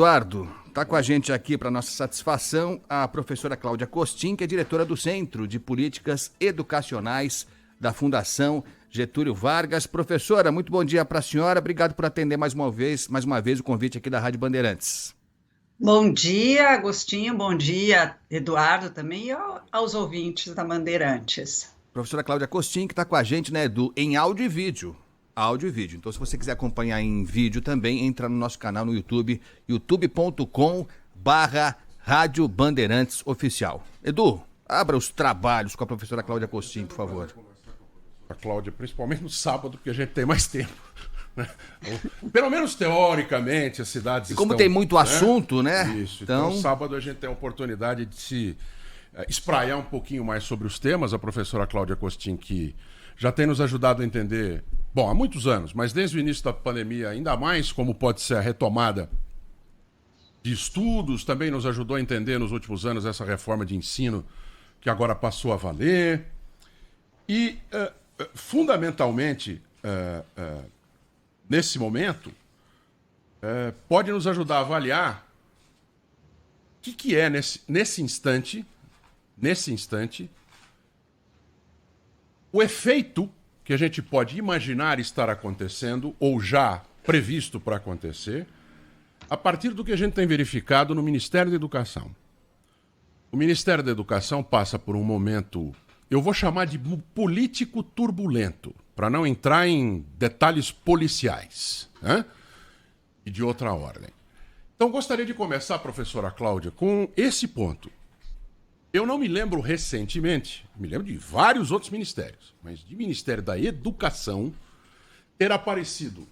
Eduardo. Está com a gente aqui, para nossa satisfação, a professora Cláudia Costin, que é diretora do Centro de Políticas Educacionais da Fundação Getúlio Vargas. Professora, muito bom dia para a senhora. Obrigado por atender mais uma vez o convite aqui da Rádio Bandeirantes. Bom dia, Agostinho. Bom dia, Eduardo, também, e aos ouvintes da Bandeirantes. Professora Cláudia Costin, que está com a gente, né, Edu, em áudio e vídeo. Áudio e vídeo. Então, se você quiser acompanhar em vídeo também, entra no nosso canal no YouTube, youtube.com/Rádio Bandeirantes Oficial. Edu, abra os trabalhos com a professora Cláudia Costin, por favor. A Cláudia, principalmente no sábado, porque a gente tem mais tempo. Né? Pelo menos teoricamente, as cidades como tem muito assunto, né? Isso. Então, sábado a gente tem a oportunidade de se espraiar um pouquinho mais sobre os temas. A professora Cláudia Costin, que já tem nos ajudado a entender, há muitos anos, mas desde o início da pandemia, ainda mais como pode ser a retomada de estudos, também nos ajudou a entender nos últimos anos essa reforma de ensino que agora passou a valer. E, fundamentalmente, nesse momento, pode nos ajudar a avaliar o que é, nesse instante, o efeito que a gente pode imaginar estar acontecendo ou já previsto para acontecer a partir do que a gente tem verificado no Ministério da Educação. O Ministério da Educação passa por um momento, eu vou chamar de político turbulento, para não entrar em detalhes policiais, né? E de outra ordem. Então, gostaria de começar, professora Cláudia, com esse ponto. Eu não me lembro recentemente, me lembro de vários outros ministérios, mas de Ministério da Educação ter aparecido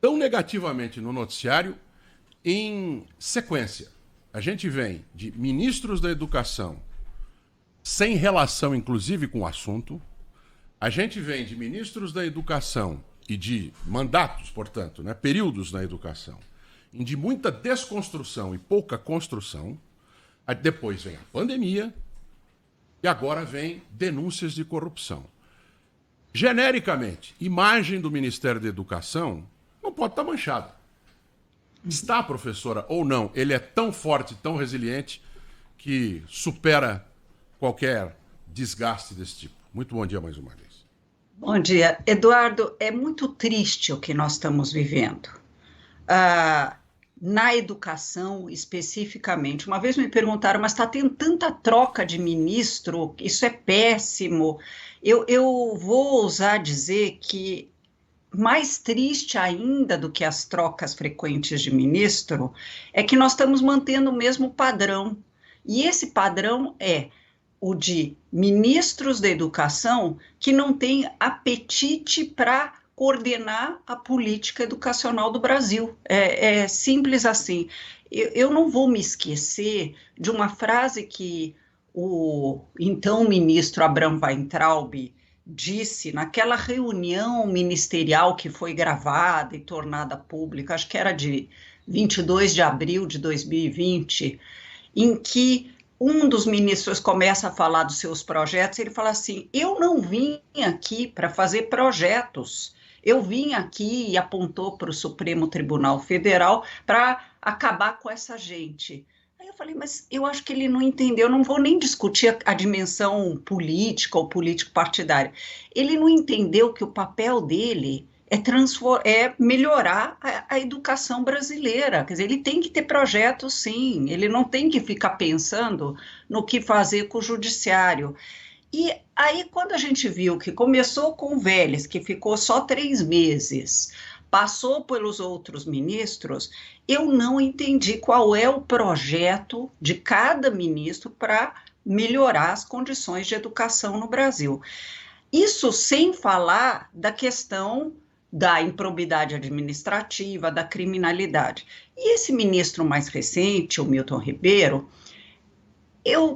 tão negativamente no noticiário em sequência. A gente vem de ministros da Educação sem relação, inclusive, com o assunto. A gente vem de ministros da Educação e de mandatos, portanto, né, períodos na educação, de muita desconstrução e pouca construção. Aí depois vem a pandemia e agora vem denúncias de corrupção. Genericamente, imagem do Ministério da Educação não pode estar manchada. Está, professora, ou não? Ele é tão forte, tão resiliente, que supera qualquer desgaste desse tipo. Muito bom dia mais uma vez. Bom dia. Eduardo, é muito triste o que nós estamos vivendo. Na educação, especificamente, uma vez me perguntaram, mas está tendo tanta troca de ministro, isso é péssimo. Eu vou ousar dizer que mais triste ainda do que as trocas frequentes de ministro é que nós estamos mantendo o mesmo padrão. E esse padrão é o de ministros da educação que não têm apetite para coordenar a política educacional do Brasil. É simples assim. Eu não vou me esquecer de uma frase que o então ministro Abraham Weintraub disse naquela reunião ministerial que foi gravada e tornada pública, acho que era de 22 de abril de 2020, em que um dos ministros começa a falar dos seus projetos, ele fala assim, eu não vim aqui para fazer projetos, eu vim aqui e apontou para o Supremo Tribunal Federal para acabar com essa gente. Aí eu falei, mas eu acho que ele não entendeu, não vou nem discutir a dimensão política ou político-partidária. Ele não entendeu que o papel dele é melhorar a educação brasileira. Quer dizer, ele tem que ter projetos, sim, ele não tem que ficar pensando no que fazer com o judiciário. E aí, quando a gente viu que começou com o Vélez, que ficou só 3 meses, passou pelos outros ministros, eu não entendi qual é o projeto de cada ministro para melhorar as condições de educação no Brasil. Isso sem falar da questão da improbidade administrativa, da criminalidade. E esse ministro mais recente, o Milton Ribeiro,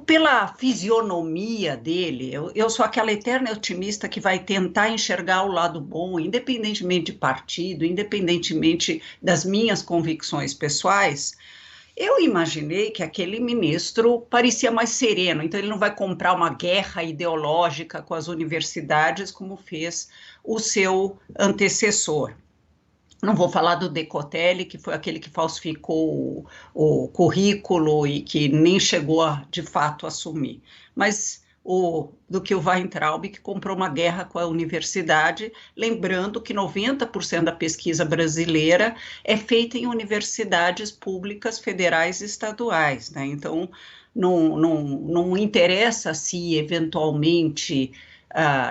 pela fisionomia dele, eu sou aquela eterna otimista que vai tentar enxergar o lado bom, independentemente de partido, independentemente das minhas convicções pessoais. Eu imaginei que aquele ministro parecia mais sereno, então ele não vai comprar uma guerra ideológica com as universidades como fez o seu antecessor. Não vou falar do Decotelli, que foi aquele que falsificou o currículo e que nem chegou a, de fato, assumir. Mas do que o Weintraub, que comprou uma guerra com a universidade, lembrando que 90% da pesquisa brasileira é feita em universidades públicas, federais e estaduais, né? Então, não interessa se, eventualmente,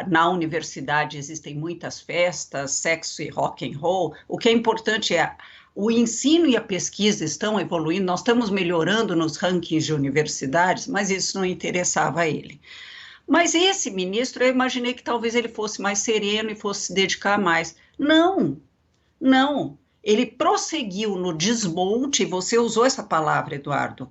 na universidade existem muitas festas, sexo e rock and roll. O que é importante é o ensino e a pesquisa estão evoluindo, nós estamos melhorando nos rankings de universidades, mas isso não interessava a ele. Mas esse ministro, eu imaginei que talvez ele fosse mais sereno e fosse se dedicar mais. Não, não. Ele prosseguiu no desmonte, você usou essa palavra, Eduardo,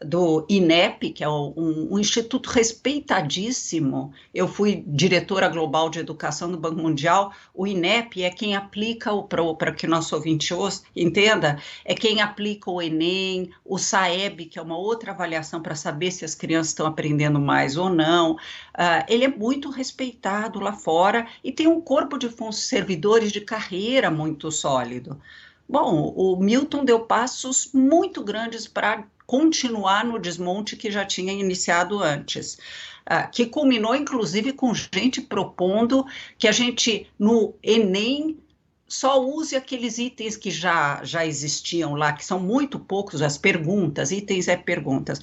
do INEP, que é um instituto respeitadíssimo. Eu fui diretora global de educação do Banco Mundial. O INEP é quem aplica para que o nosso ouvinte entenda, é quem aplica o Enem, o SAEB, que é uma outra avaliação para saber se as crianças estão aprendendo mais ou não. Ele é muito respeitado lá fora e tem um corpo de servidores de carreira muito sólido. Bom, o Milton deu passos muito grandes para continuar no desmonte que já tinha iniciado antes, que culminou, inclusive, com gente propondo que a gente, no Enem, só use aqueles itens que já existiam lá, que são muito poucos, as perguntas, itens é perguntas,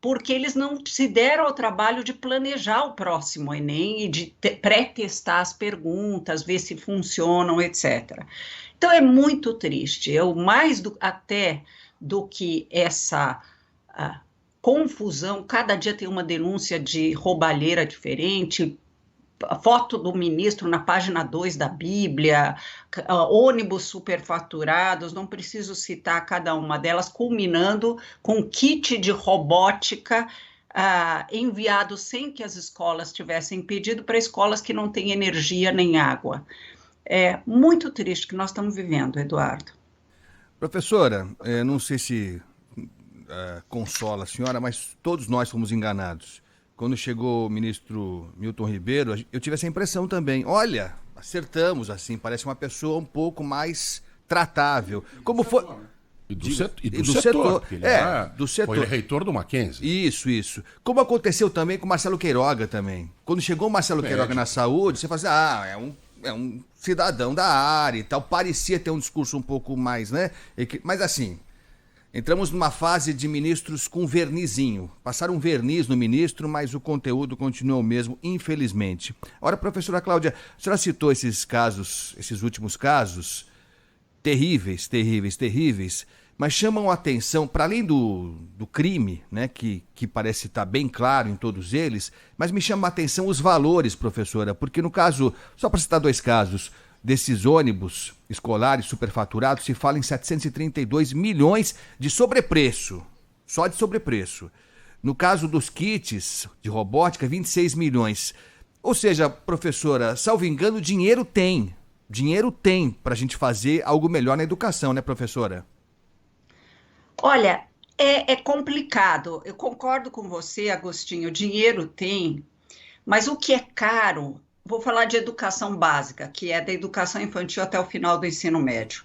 porque eles não se deram ao trabalho de planejar o próximo Enem e de pré-testar as perguntas, ver se funcionam, etc. Então, é muito triste. Até do que essa confusão, cada dia tem uma denúncia de roubalheira diferente, a foto do ministro na página 2 da Bíblia, ônibus superfaturados, não preciso citar cada uma delas, culminando com kit de robótica enviado sem que as escolas tivessem pedido para escolas que não têm energia nem água. É muito triste que nós estamos vivendo, Eduardo. Professora, não sei se consola a senhora, mas todos nós fomos enganados. Quando chegou o ministro Milton Ribeiro, eu tive essa impressão também. Olha, acertamos, assim, parece uma pessoa um pouco mais tratável. Como foi... E do setor. Do setor. Foi reitor do Mackenzie. Isso. Como aconteceu também com o Marcelo Queiroga também. Quando chegou o Marcelo Queiroga na saúde, você fala assim, é um cidadão da área e tal, parecia ter um discurso um pouco mais, né? Mas assim, entramos numa fase de ministros com vernizinho. Passaram um verniz no ministro, mas o conteúdo continua o mesmo, infelizmente. Ora, professora Cláudia, a senhora citou esses últimos casos, terríveis, mas chamam a atenção, para além do crime, né, que parece estar bem claro em todos eles, mas me chama a atenção os valores, professora, porque no caso, só para citar 2 casos, desses ônibus escolares superfaturados, se fala em 732 milhões de sobrepreço, só de sobrepreço. No caso dos kits de robótica, 26 milhões. Ou seja, professora, salvo engano, dinheiro tem para a gente fazer algo melhor na educação, né, professora? Olha, é complicado. Eu concordo com você, Agostinho. Dinheiro tem, mas o que é caro, vou falar de educação básica, que é da educação infantil até o final do ensino médio.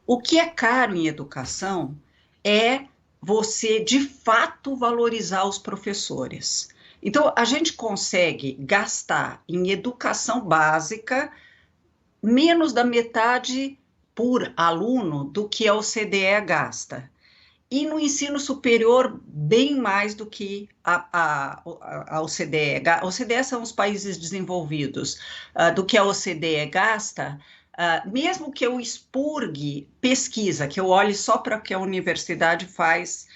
O que é caro em educação é você, de fato, valorizar os professores. Então, a gente consegue gastar em educação básica menos da metade por aluno do que a OCDE gasta. E no ensino superior, bem mais do que a OCDE. A OCDE são os países desenvolvidos, do que a OCDE gasta, mesmo que eu expurgue pesquisa, que eu olhe só para o que a universidade faz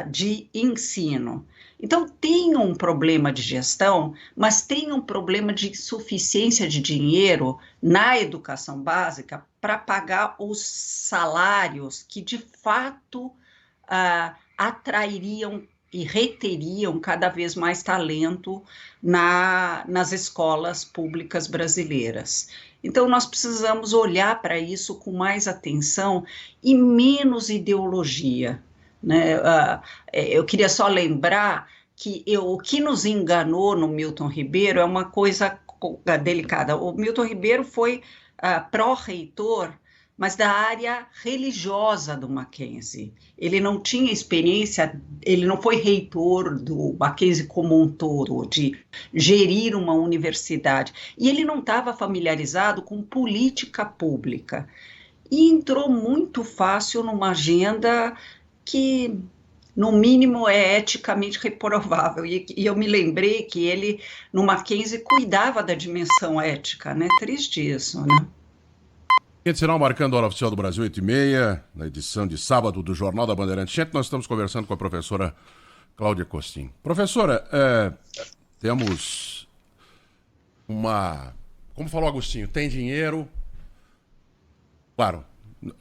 de ensino. Então, tem um problema de gestão, mas tem um problema de insuficiência de dinheiro na educação básica para pagar os salários que, de fato, atrairiam e reteriam cada vez mais talento nas escolas públicas brasileiras. Então, nós precisamos olhar para isso com mais atenção e menos ideologia, né? Eu queria só lembrar que o que nos enganou no Milton Ribeiro é uma coisa delicada. O Milton Ribeiro foi pró-reitor mas da área religiosa do Mackenzie. Ele não tinha experiência, ele não foi reitor do Mackenzie como um todo, de gerir uma universidade, e ele não estava familiarizado com política pública. E entrou muito fácil numa agenda que, no mínimo, é eticamente reprovável. E eu me lembrei que ele, no Mackenzie, cuidava da dimensão ética, né? Triste isso, né? Rede Sinal marcando a hora oficial do Brasil, 8h30, na edição de sábado do Jornal da Bandeirantes. Gente, nós estamos conversando com a professora Cláudia Costin. Professora, temos uma... Como falou Agostinho, tem dinheiro... Claro,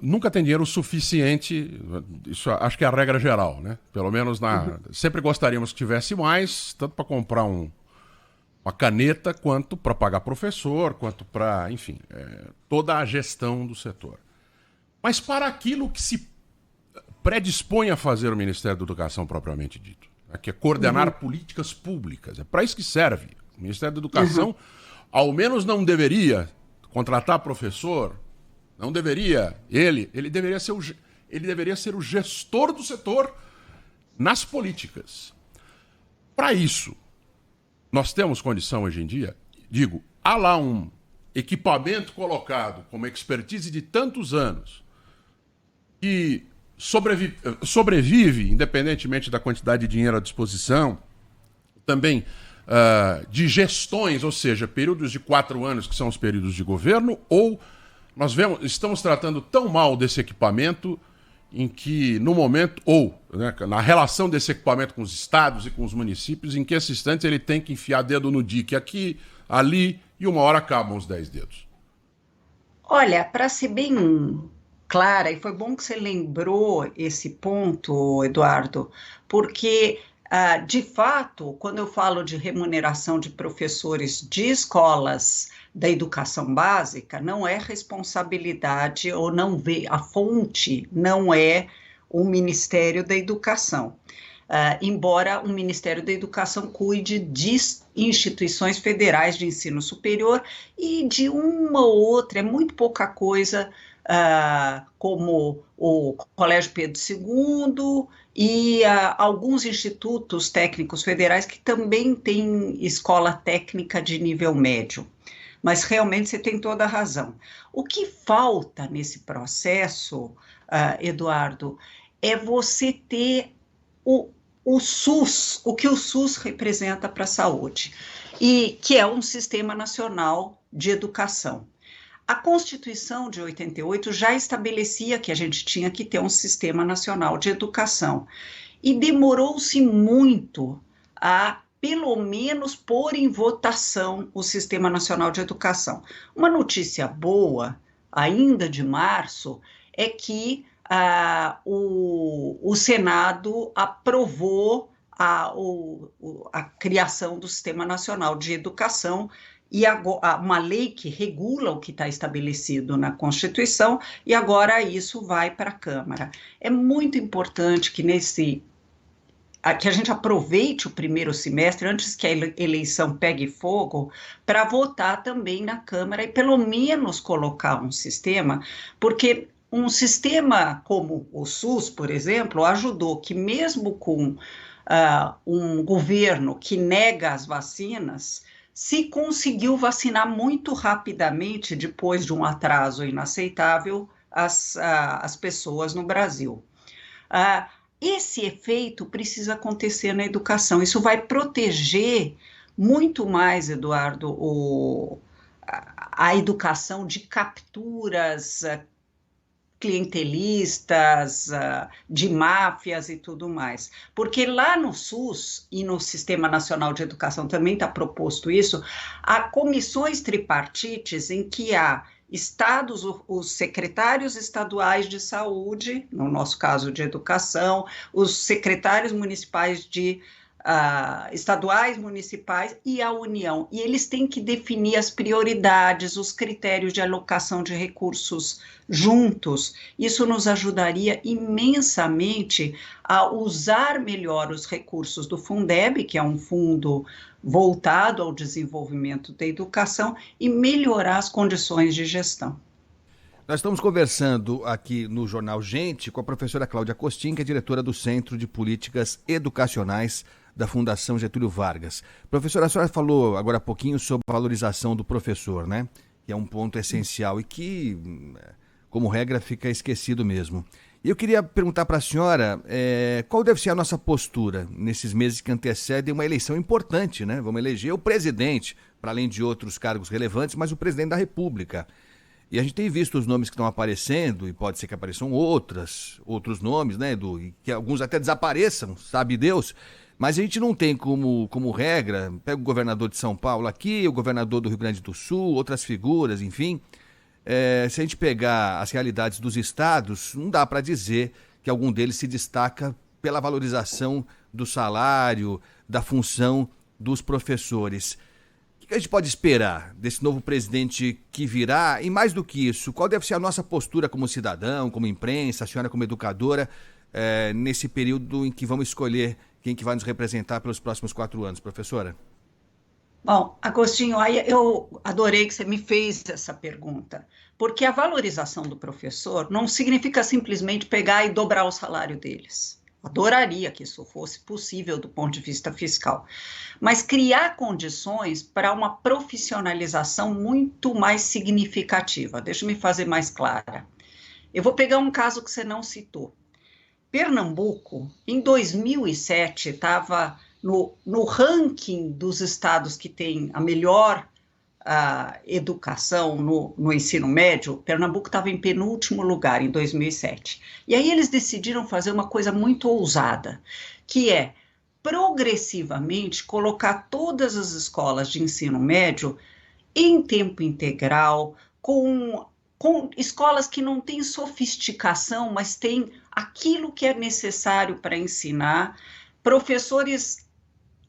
nunca tem dinheiro suficiente, isso acho que é a regra geral, né? Pelo menos sempre gostaríamos que tivesse mais, tanto para comprar uma caneta, quanto para pagar professor, quanto para, enfim, toda a gestão do setor. Mas para aquilo que se predispõe a fazer o Ministério da Educação propriamente dito, né? Que é coordenar políticas públicas, é para isso que serve. O Ministério da Educação, ao menos não deveria contratar professor. Não deveria, ele deveria ser o gestor do setor nas políticas. Para isso, nós temos condição hoje em dia, há lá um equipamento colocado com uma expertise de tantos anos que sobrevive, independentemente da quantidade de dinheiro à disposição, também de gestões, ou seja, períodos de 4 anos, que são os períodos de governo, ou estamos tratando tão mal desse equipamento em que, no momento, na relação desse equipamento com os estados e com os municípios, em que esse instante ele tem que enfiar dedo no dique aqui, ali, e uma hora acabam os 10 dedos. Olha, para ser bem clara, e foi bom que você lembrou esse ponto, Eduardo, porque, de fato, quando eu falo de remuneração de professores de escolas da educação básica, não é responsabilidade, ou não vê, a fonte não é o Ministério da Educação. Embora o Ministério da Educação cuide de instituições federais de ensino superior e de uma ou outra, é muito pouca coisa, como o Colégio Pedro II e alguns institutos técnicos federais que também têm escola técnica de nível médio. Mas realmente você tem toda a razão. O que falta nesse processo, Eduardo, é você ter o SUS, o que o SUS representa para a saúde, e que é um Sistema Nacional de Educação. A Constituição de 88 já estabelecia que a gente tinha que ter um Sistema Nacional de Educação, e demorou-se muito a pelo menos pôr em votação o Sistema Nacional de Educação. Uma notícia boa, ainda de março, é que o Senado aprovou a criação do Sistema Nacional de Educação e uma lei que regula o que está estabelecido na Constituição, e agora isso vai para a Câmara. É muito importante que a gente aproveite o primeiro semestre, antes que a eleição pegue fogo, para votar também na Câmara e pelo menos colocar um sistema, porque um sistema como o SUS, por exemplo, ajudou que mesmo com um governo que nega as vacinas, se conseguiu vacinar muito rapidamente, depois de um atraso inaceitável, as pessoas no Brasil. Esse efeito precisa acontecer na educação. Isso vai proteger muito mais, Eduardo, a educação de capturas clientelistas, de máfias e tudo mais. Porque lá no SUS e no Sistema Nacional de Educação também está proposto isso, há comissões tripartites em que há estados, os secretários estaduais de saúde, no nosso caso de educação, os secretários municipais estaduais, municipais e a União. E eles têm que definir as prioridades, os critérios de alocação de recursos juntos. Isso nos ajudaria imensamente a usar melhor os recursos do Fundeb, que é um fundo voltado ao desenvolvimento da educação, e melhorar as condições de gestão. Nós estamos conversando aqui no Jornal Gente com a professora Cláudia Costin, que é diretora do Centro de Políticas Educacionais da Fundação Getúlio Vargas. Professora, a senhora falou agora há pouquinho sobre a valorização do professor, né? Que é um ponto essencial e que, como regra, fica esquecido mesmo. E eu queria perguntar para a senhora qual deve ser a nossa postura nesses meses que antecedem uma eleição importante, né? Vamos eleger o presidente, para além de outros cargos relevantes, mas o presidente da República. E a gente tem visto os nomes que estão aparecendo, e pode ser que apareçam outros nomes, né, Edu? E que alguns até desapareçam, sabe Deus. Mas a gente não tem como regra, pega o governador de São Paulo aqui, o governador do Rio Grande do Sul, outras figuras, enfim. Se a gente pegar as realidades dos estados, não dá para dizer que algum deles se destaca pela valorização do salário, da função dos professores. O que a gente pode esperar desse novo presidente que virá? E mais do que isso, qual deve ser a nossa postura como cidadão, como imprensa, a senhora como educadora, nesse período em que vamos escolher quem que vai nos representar pelos próximos 4 anos, professora? Bom, Agostinho, eu adorei que você me fez essa pergunta, porque a valorização do professor não significa simplesmente pegar e dobrar o salário deles. Adoraria que isso fosse possível do ponto de vista fiscal, mas criar condições para uma profissionalização muito mais significativa. Deixa eu me fazer mais clara. Eu vou pegar um caso que você não citou. Pernambuco, em 2007, estava no ranking dos estados que têm a melhor educação no ensino médio. Pernambuco estava em penúltimo lugar em 2007. E aí eles decidiram fazer uma coisa muito ousada, que é progressivamente colocar todas as escolas de ensino médio em tempo integral, com escolas que não têm sofisticação, mas têm aquilo que é necessário para ensinar, professores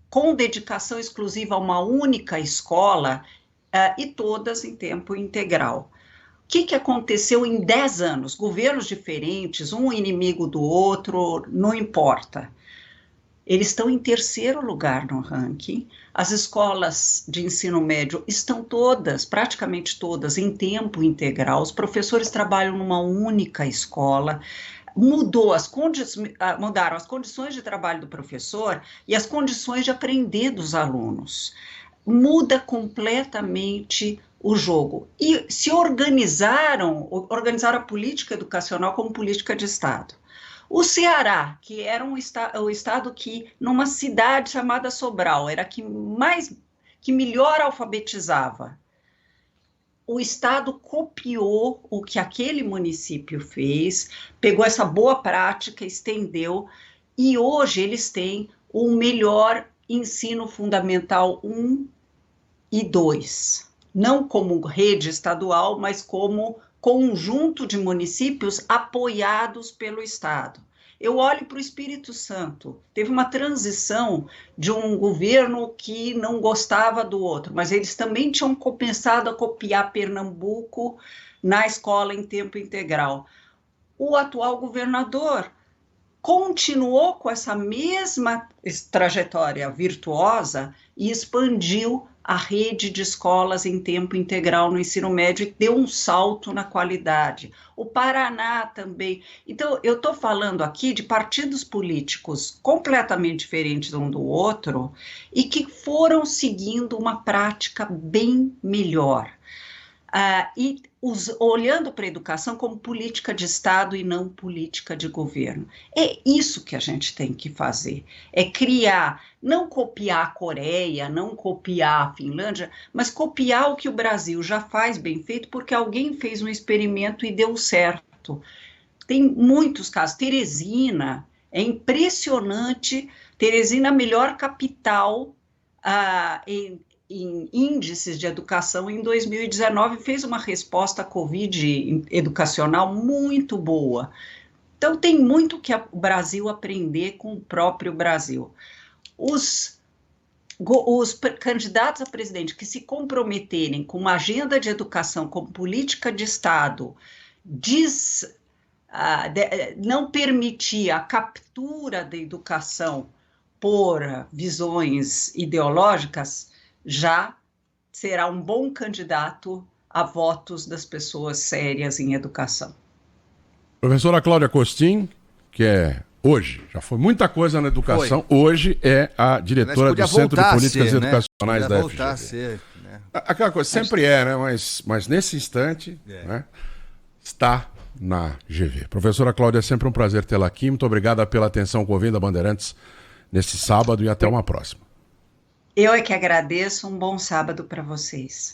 com dedicação exclusiva a uma única escola, e todas em tempo integral. O que aconteceu em 10 anos? Governos diferentes, um inimigo do outro, não importa. Eles estão em terceiro lugar no ranking. As escolas de ensino médio estão todas, praticamente todas, em tempo integral. Os professores trabalham numa única escola. Mudaram as condições de trabalho do professor e as condições de aprender dos alunos. Muda completamente o jogo. E se organizaram a política educacional como política de Estado. O Ceará, que era o estado que, numa cidade chamada Sobral, era que melhor alfabetizava. O Estado copiou o que aquele município fez, pegou essa boa prática, estendeu, e hoje eles têm o melhor ensino fundamental 1 e 2, não como rede estadual, mas como conjunto de municípios apoiados pelo Estado. Eu olho para o Espírito Santo, teve uma transição de um governo que não gostava do outro, mas eles também tinham começado a copiar Pernambuco na escola em tempo integral. O atual governador continuou com essa mesma trajetória virtuosa e expandiu a rede de escolas em tempo integral no ensino médio e deu um salto na qualidade. O Paraná também. Então, eu estou falando aqui de partidos políticos completamente diferentes um do outro e que foram seguindo uma prática bem melhor. Olhando para a educação como política de Estado e não política de governo. É isso que a gente tem que fazer, é criar, não copiar a Coreia, não copiar a Finlândia, mas copiar o que o Brasil já faz bem feito, porque alguém fez um experimento e deu certo. Tem muitos casos. Teresina, é impressionante, Teresina, a melhor capital em índices de educação em 2019, fez uma resposta à Covid educacional muito boa. Então, tem muito que o Brasil aprender com o próprio Brasil. Os candidatos a presidente que se comprometerem com uma agenda de educação como política de Estado, não permitir a captura da educação por visões ideológicas, já será um bom candidato a votos das pessoas sérias em educação. Professora Cláudia Costin, que é hoje, já foi muita coisa na educação, hoje é a diretora do Centro de Políticas Educacionais da FGV. A ser, né? Aquela coisa, sempre né? Mas nesse instante, né, está na GV. Professora Cláudia, é sempre um prazer tê-la aqui. Muito obrigada pela atenção com o Ouvindo a Bandeirantes nesse sábado e até uma próxima. Eu é que agradeço. Um bom sábado para vocês.